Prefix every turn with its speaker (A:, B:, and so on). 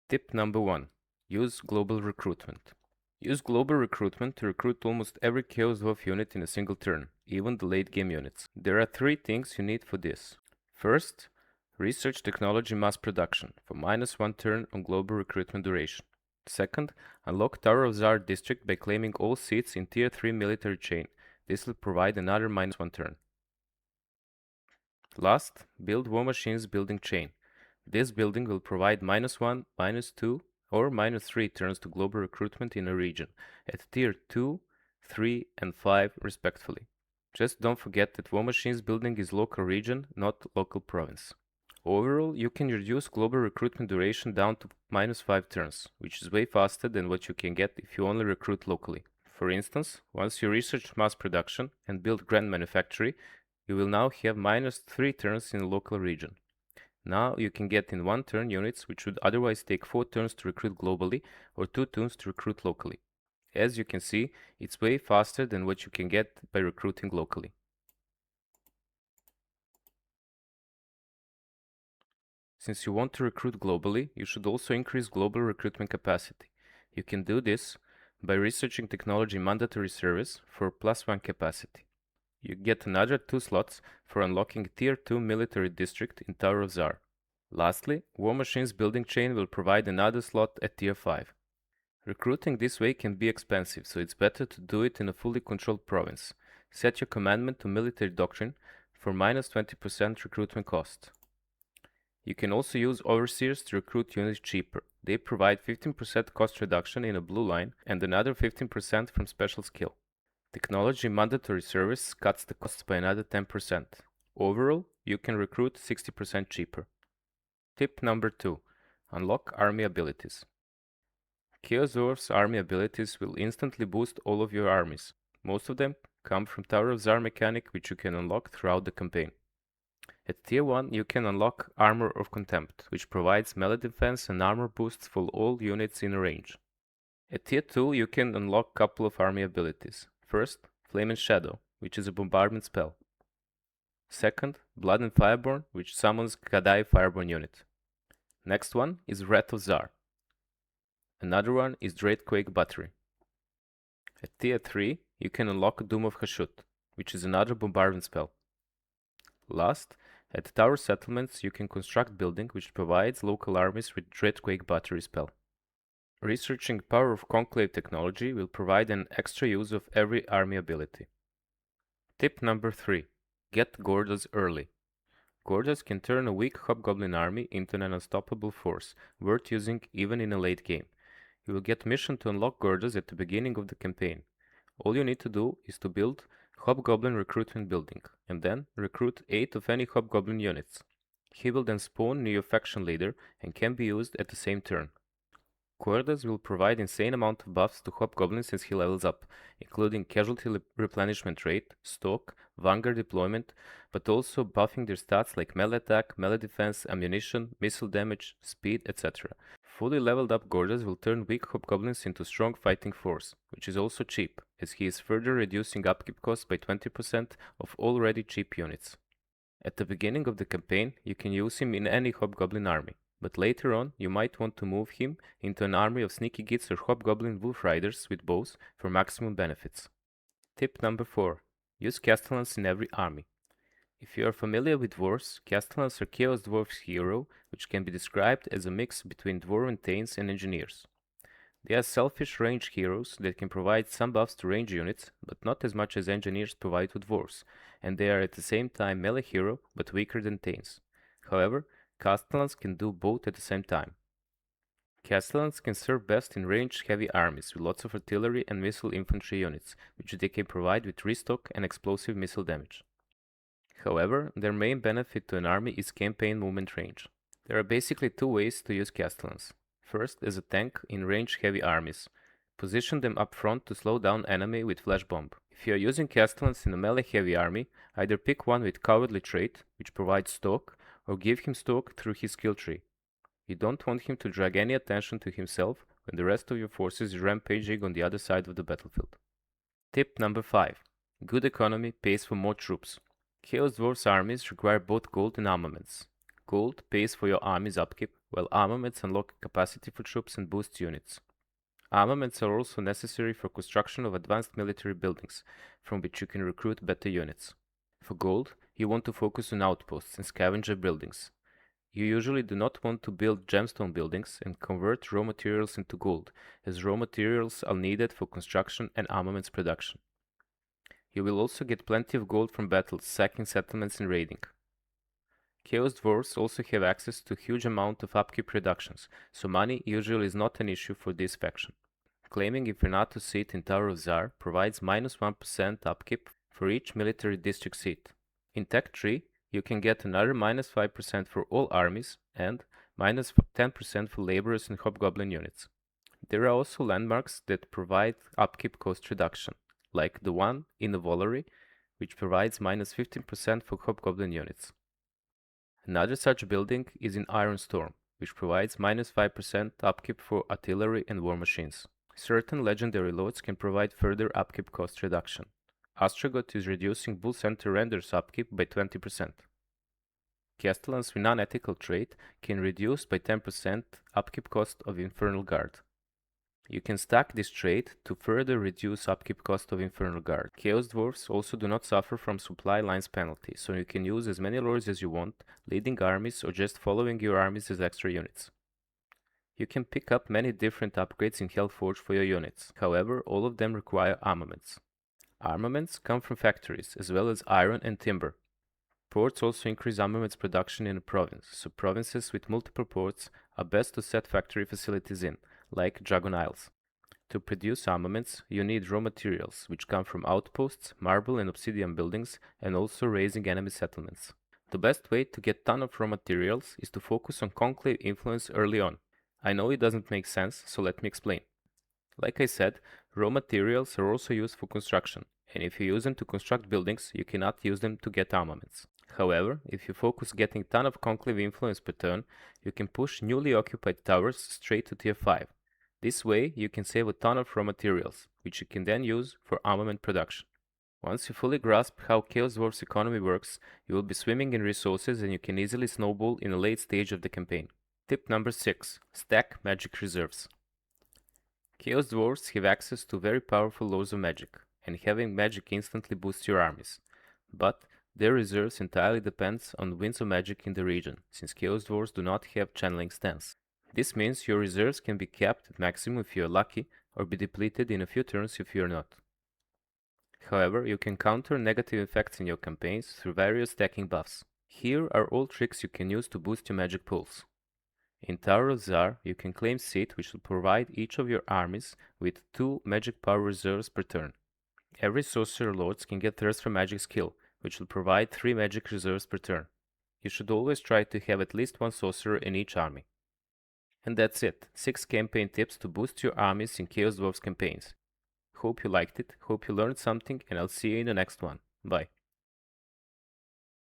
A: Tip number 1. Use global recruitment. Use global recruitment to recruit almost every Chaos Dwarf unit in a single turn, even the late game units. There are 3 things you need for this. First, research technology mass production for -1 turn on global recruitment duration. Second, unlock Tower of Tsar district by claiming all seats in tier 3 military chain. This will provide another -1 turn. Last, build War Machines building chain. This building will provide -1, -2, or -3 turns to global recruitment in a region, at tier 2, 3, and 5 respectively. Just don't forget that War Machines building is local region, not local province. Overall, you can reduce global recruitment duration down to -5 turns, which is way faster than what you can get if you only recruit locally. For instance, once you research mass production and build grand manufactory, you will now have -3 turns in a local region. Now you can get in 1 turn units which would otherwise take 4 turns to recruit globally or 2 turns to recruit locally. As you can see, it's way faster than what you can get by recruiting locally. Since you want to recruit globally, you should also increase global recruitment capacity. You can do this by researching technology mandatory service for +1 capacity. You get another 2 slots for unlocking tier 2 military district in Tower of Tsar. Lastly, War Machine's building chain will provide another slot at tier 5. Recruiting this way can be expensive, so it's better to do it in a fully controlled province. Set your commandment to military doctrine for -20% recruitment cost. You can also use overseers to recruit units cheaper. They provide 15% cost reduction in a blue line and another 15% from special skill. Technology mandatory service cuts the costs by another 10%. Overall, you can recruit 60% cheaper. Tip number 2. Unlock army abilities. Chaos Dwarf's army abilities will instantly boost all of your armies. Most of them come from Tower of Tsar mechanic, which you can unlock throughout the campaign. At tier 1 you can unlock Armor of Contempt, which provides melee defense and armor boosts for all units in range. At tier 2 you can unlock a couple of army abilities. First, Flame and Shadow, which is a bombardment spell. Second, Blood and Fireborn, which summons Kadai Fireborn unit. Next one is Wrath of Tsar. Another one is Dreadquake Battery. At tier 3 you can unlock Doom of Hashut, which is another bombardment spell. Last, at Tower Settlements you can construct building which provides local armies with Dreadquake Battery spell. Researching Power of Conclave technology will provide an extra use of every army ability. Tip number 3. Get Gordas early. Gordas can turn a weak Hobgoblin army into an unstoppable force, worth using even in a late game. You will get mission to unlock Gordas at the beginning of the campaign. All you need to do is to build Hobgoblin recruitment building, and then recruit 8 of any Hobgoblin units. He will then spawn near your faction leader and can be used at the same turn. Gordas will provide insane amount of buffs to Hobgoblins as he levels up, including casualty replenishment rate, stock, vanguard deployment, but also buffing their stats like melee attack, melee defense, ammunition, missile damage, speed, etc. Fully leveled up Gordas will turn weak Hobgoblins into strong fighting force, which is also cheap, as he is further reducing upkeep costs by 20% of already cheap units. At the beginning of the campaign, you can use him in any Hobgoblin army, but later on you might want to move him into an army of Sneaky Gits or Hobgoblin Wolf Riders with bows for maximum benefits. Tip number 4. Use Castellans in every army. If you are familiar with Dwarfs, Castellans are Chaos Dwarf's hero, which can be described as a mix between Dwarven Thanes and Engineers. They are selfish range heroes that can provide some buffs to range units, but not as much as Engineers provide to Dwarfs, and they are at the same time melee hero, but weaker than Thanes. However, Castellans can do both at the same time. Castellans can serve best in ranged heavy armies with lots of artillery and missile infantry units, which they can provide with restock and explosive missile damage. However, their main benefit to an army is campaign movement range. There are basically 2 ways to use Castellans. First, as a tank in range heavy armies. Position them up front to slow down enemy with flash bomb. If you are using Castellans in a melee heavy army, either pick one with cowardly trait, which provides stock, or give him stock through his skill tree. You don't want him to drag any attention to himself when the rest of your forces is rampaging on the other side of the battlefield. Tip number 5. Good economy pays for more troops. Chaos Dwarf's armies require both gold and armaments. Gold pays for your army's upkeep, while armaments unlock capacity for troops and boost units. Armaments are also necessary for construction of advanced military buildings, from which you can recruit better units. For gold, you want to focus on outposts and scavenger buildings. You usually do not want to build gemstone buildings and convert raw materials into gold, as raw materials are needed for construction and armaments production. You will also get plenty of gold from battles, sacking settlements and raiding. Chaos Dwarfs also have access to huge amount of upkeep reductions, so money usually is not an issue for this faction. Claiming Infernato seat in Tower of Tsar provides minus 1% upkeep for each military district seat. In Tech Tree, you can get another minus 5% for all armies and minus 10% for laborers and hobgoblin units. There are also landmarks that provide upkeep cost reduction, like the one in Volary, which provides minus 15% for hobgoblin units. Another such building is in Iron Storm, which provides minus 5% upkeep for artillery and war machines. Certain legendary lords can provide further upkeep cost reduction. Astragot is reducing Bull Center Render's upkeep by 20%. Castellan's non-ethical trait can reduce by 10% upkeep cost of Infernal Guard. You can stack this trait to further reduce upkeep cost of Infernal Guard. Chaos Dwarfs also do not suffer from supply lines penalty, so you can use as many lords as you want, leading armies or just following your armies as extra units. You can pick up many different upgrades in Hellforge for your units, however all of them require armaments. Armaments come from factories, as well as iron and timber. Ports also increase armaments production in a province, so provinces with multiple ports are best to set factory facilities in, like Dragon Isles. To produce armaments, you need raw materials, which come from outposts, marble and obsidian buildings, and also raising enemy settlements. The best way to get ton of raw materials is to focus on conclave influence early on. I know it doesn't make sense, so let me explain. Like I said, raw materials are also used for construction, and if you use them to construct buildings, you cannot use them to get armaments. However, if you focus getting ton of conclave influence per turn, you can push newly occupied towers straight to tier 5. This way, you can save a ton of raw materials, which you can then use for armament production. Once you fully grasp how Chaos Dwarf's economy works, you will be swimming in resources and you can easily snowball in a late stage of the campaign. Tip number 6. Stack magic reserves. Chaos Dwarfs have access to very powerful laws of magic, and having magic instantly boosts your armies. But their reserves entirely depends on winds of magic in the region, since Chaos Dwarfs do not have channeling stance. This means your reserves can be capped at maximum if you are lucky, or be depleted in a few turns if you are not. However, you can counter negative effects in your campaigns through various stacking buffs. Here are all tricks you can use to boost your magic pools. In Tower of Tsar, you can claim seat, which will provide each of your armies with 2 magic power reserves per turn. Every sorcerer lords can get Thirst for Magic skill, which will provide 3 magic reserves per turn. You should always try to have at least 1 sorcerer in each army. And that's it, 6 campaign tips to boost your armies in Chaos Dwarfs campaigns. Hope you liked it, hope you learned something, and I'll see you in the next one. Bye.